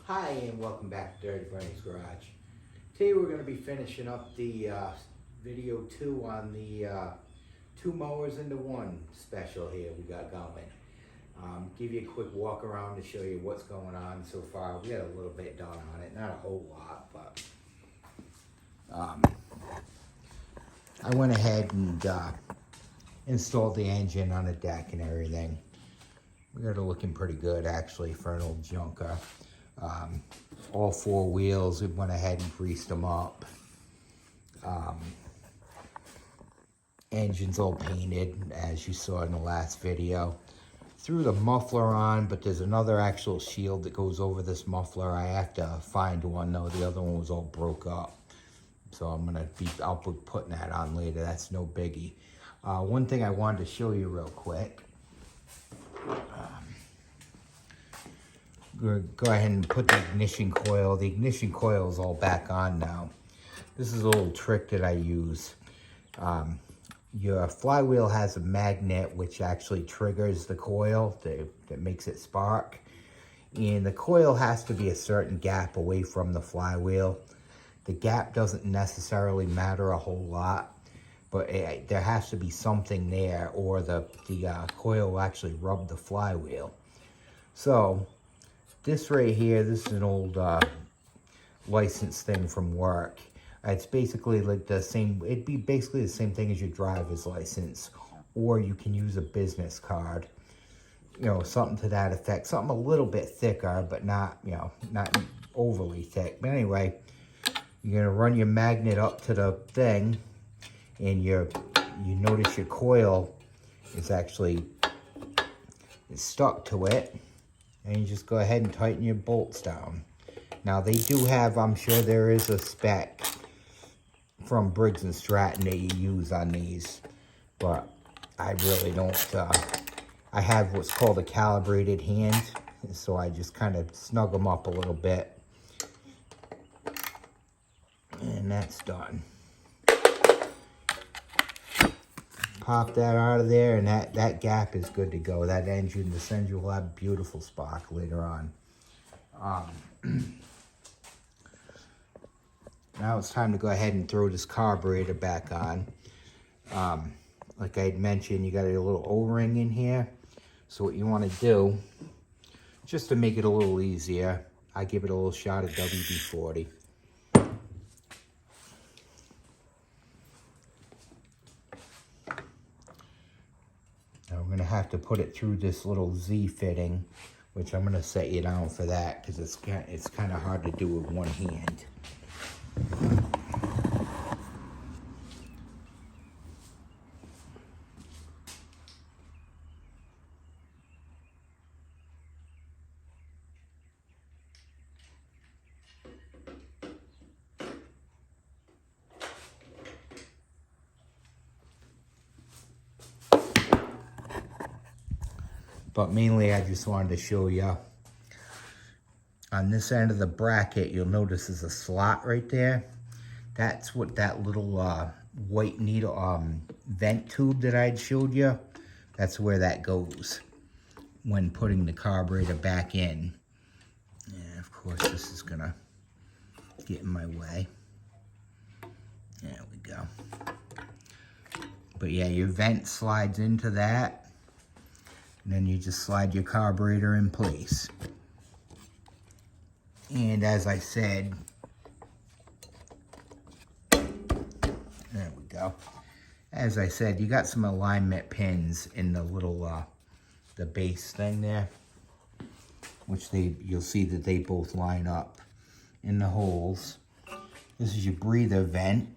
Hi and welcome back to Dirty Bernie's Garage. Today we're going to be finishing up the video 2 on the 2 mowers into 1 special here we got going. Give you a quick walk around to show you what's going on so far. We got a little bit done on it, not a whole lot, but I went ahead and installed the engine on the deck and everything. We got it looking pretty good actually for an old junker. All 4 wheels, we went ahead and greased them up. Engine's all painted, as you saw in the last video. Threw the muffler on, but there's another actual shield that goes over this muffler. I have to find one though. The other one was all broke up. So I'll be putting that on later. That's no biggie. One thing I wanted to show you real quick. Go ahead and put the ignition coil. The ignition coil is all back on now. This is a little trick that I use. Your flywheel has a magnet which actually triggers the coil that makes it spark. And the coil has to be a certain gap away from the flywheel. The gap doesn't necessarily matter a whole lot, but there has to be something there or the coil will actually rub the flywheel. So this right here, this is an old license thing from work. It's basically like the same, it'd be basically the same thing as your driver's license, or you can use a business card, you know, something to that effect, something a little bit thicker, but not, you know, not overly thick. But anyway, you're gonna run your magnet up to the thing, and you notice your coil is actually stuck to it. And you just go ahead and tighten your bolts down. Now they do have, I'm sure there is a spec from Briggs & Stratton that you use on these, but I really don't. I have what's called a calibrated hand, so I just kind of snug them up a little bit. And that's done. Pop that out of there, and that gap is good to go. That engine, this engine will have a beautiful spark later on. Now it's time to go ahead and throw this carburetor back on. Like I had mentioned, you got a little O-ring in here. So what you want to do, just to make it a little easier, I give it a little shot of WD-40. Now we're going to have to put it through this little Z fitting, which I'm going to set you down for that because it's kind of hard to do with one hand. But mainly I just wanted to show you on this end of the bracket, you'll notice there's a slot right there. That's what that little white needle vent tube that I'd showed you, that's where that goes when putting the carburetor back in. And of course this is gonna get in my way. There we go. But yeah, your vent slides into that. And then you just slide your carburetor in place. And as I said, there we go. As I said, you got some alignment pins in the little, the base thing there, which you'll see that they both line up in the holes. This is your breather vent,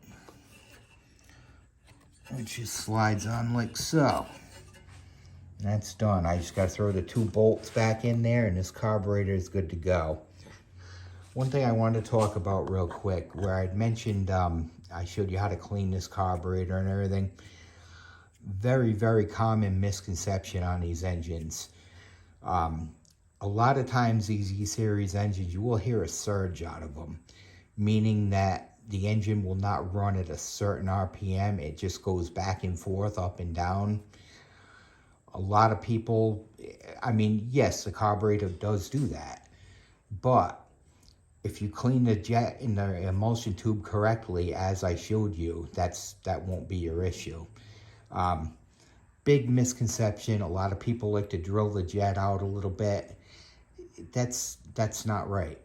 which just slides on like so. That's done. I just got to throw the 2 bolts back in there and this carburetor is good to go. One thing I wanted to talk about real quick, where I'd mentioned, I showed you how to clean this carburetor and everything. Very, very common misconception on these engines. A lot of times these E-Series engines, you will hear a surge out of them, meaning that the engine will not run at a certain RPM. It just goes back and forth, up and down. A lot of people, I mean, yes, the carburetor does do that, but if you clean the jet in the emulsion tube correctly, as I showed you, that won't be your issue. Big misconception. A lot of people like to drill the jet out a little bit. That's not right.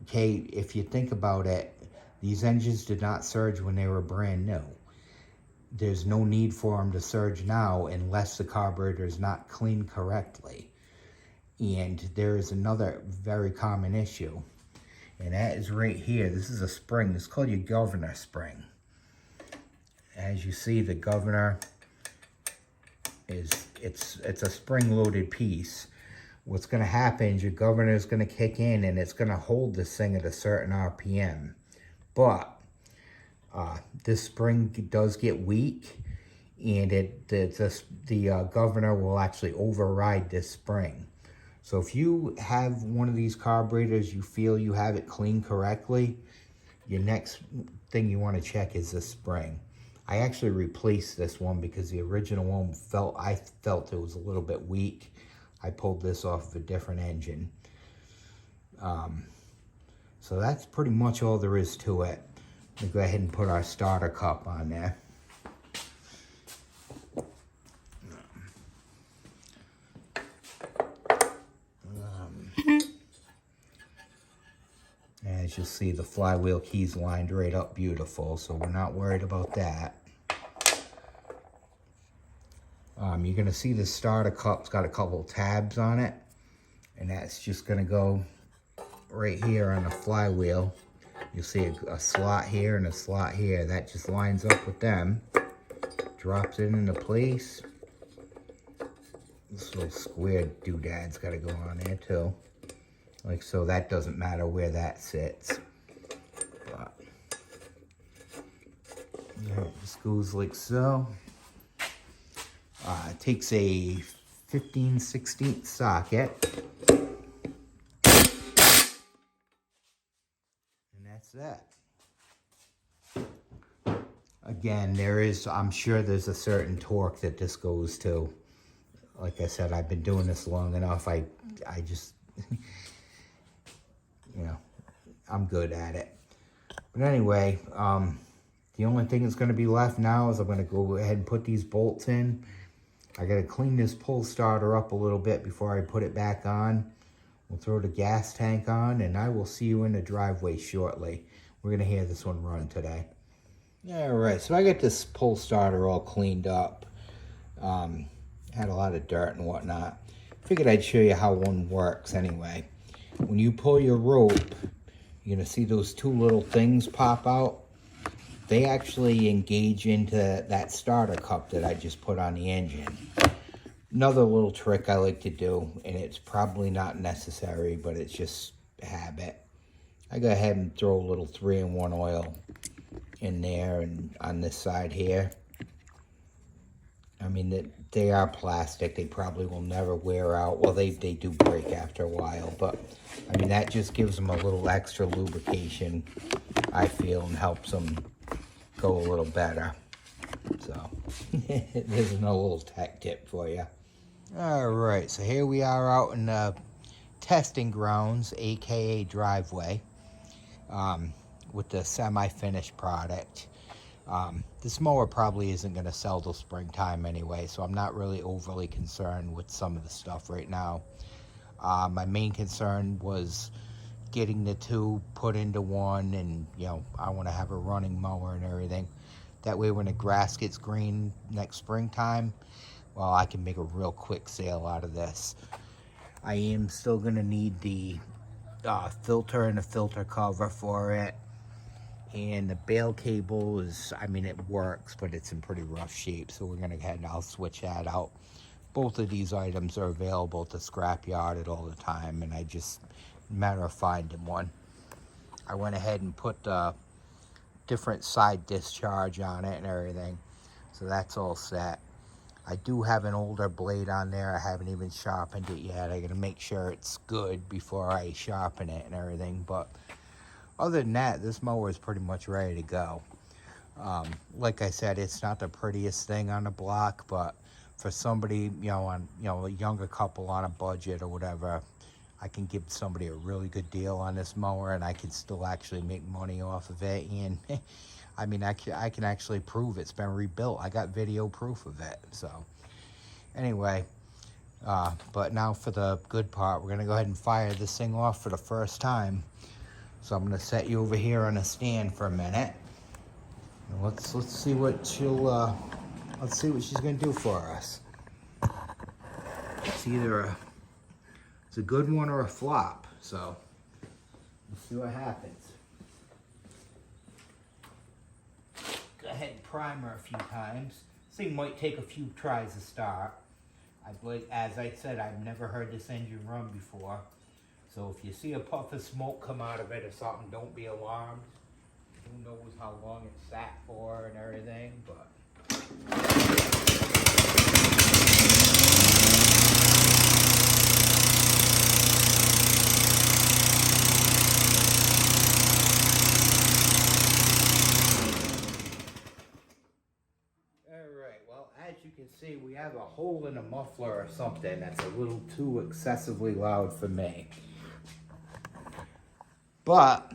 Okay, if you think about it, these engines did not surge when they were brand new. There's no need for them to surge now unless the carburetor is not cleaned correctly. And there is another very common issue, and that is right here. This is a spring. It's called your governor spring. As you see, the governor it's a spring-loaded piece. What's going to happen is your governor is going to kick in, and it's going to hold this thing at a certain RPM. But this spring does get weak, and the governor will actually override this spring. So if you have one of these carburetors, you feel you have it cleaned correctly, your next thing you want to check is the spring. I actually replaced this one because the original one I felt it was a little bit weak. I pulled this off of a different engine. So that's pretty much all there is to it. Let me go ahead and put our starter cup on there. As you'll see, the flywheel key's lined right up beautiful, so we're not worried about that. You're going to see the starter cup's got a couple tabs on it, and that's just going to go right here on the flywheel. You'll see a slot here and a slot here. That just lines up with them. Drops it into place. This little square doodad's got to go on there too. Like so, that doesn't matter where that sits. But it just goes like so. It takes a 15/16 socket. And that's that. Again, I'm sure there's a certain torque that this goes to. Like I said, I've been doing this long enough. I just, you know, I'm good at it. But anyway, the only thing that's going to be left now is I'm going to go ahead and put these bolts in. I got to clean this pull starter up a little bit before I put it back on. We'll throw the gas tank on, and I will see you in the driveway shortly. We're going to hear this one run today. All right, so I got this pull starter all cleaned up. Had a lot of dirt and whatnot. Figured I'd show you how one works anyway. When you pull your rope, you're going to see those two little things pop out. They actually engage into that starter cup that I just put on the engine. Another little trick I like to do, and it's probably not necessary, but it's just habit. I go ahead and throw a little 3-in-1 oil in there and on this side here. I mean, they are plastic. They probably will never wear out. Well, they do break after a while, but I mean, that just gives them a little extra lubrication, I feel, and helps them go a little better. So there's another little tech tip for you. All right, so here we are out in the testing grounds, aka driveway, with the semi-finished product. This mower probably isn't going to sell till springtime anyway, so I'm not really overly concerned with some of the stuff right now. My main concern was getting the two put into one, and you know, I want to have a running mower and everything. That way when the grass gets green next springtime, well, I can make a real quick sale out of this. I am still going to need the filter and a filter cover for it. And the bail cable is, I mean, it works, but it's in pretty rough shape. So we're going to go ahead and I'll switch that out. Both of these items are available at the scrapyard at all the time. And I just, matter of finding one. I went ahead and put the different side discharge on it and everything. So that's all set. I do have an older blade on there. I haven't even sharpened it yet. I got to make sure it's good before I sharpen it and everything. But other than that, this mower is pretty much ready to go. Like I said, it's not the prettiest thing on the block, but for somebody, a younger couple on a budget or whatever, I can give somebody a really good deal on this mower, and I can still actually make money off of it. And I mean, I can actually prove it's been rebuilt. I got video proof of it. So anyway, but now for the good part, we're gonna go ahead and fire this thing off for the first time. So I'm gonna set you over here on a stand for a minute. And let's see what let's see what she's gonna do for us. It's either it's a good one or a flop. So let's see what happens. Go ahead and prime her a few times. This thing might take a few tries to start. As I said, I've never heard this engine run before. So if you see a puff of smoke come out of it or something, don't be alarmed. Who knows how long it sat for and everything, but... Alright, well, as you can see, we have a hole in a muffler or something that's a little too excessively loud for me. But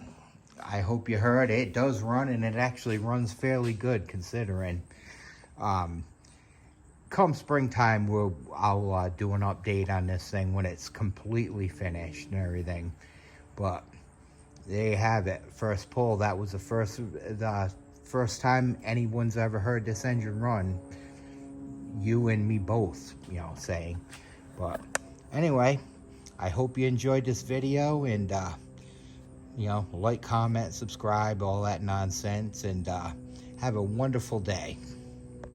I hope you heard it. It does run, and it actually runs fairly good considering. Come springtime, I'll do an update on this thing when it's completely finished and everything. But there you have it. First pull. That was the first time anyone's ever heard this engine run. You and me both, you know, saying. But anyway, I hope you enjoyed this video, and you know, like, comment, subscribe, all that nonsense, and have a wonderful day.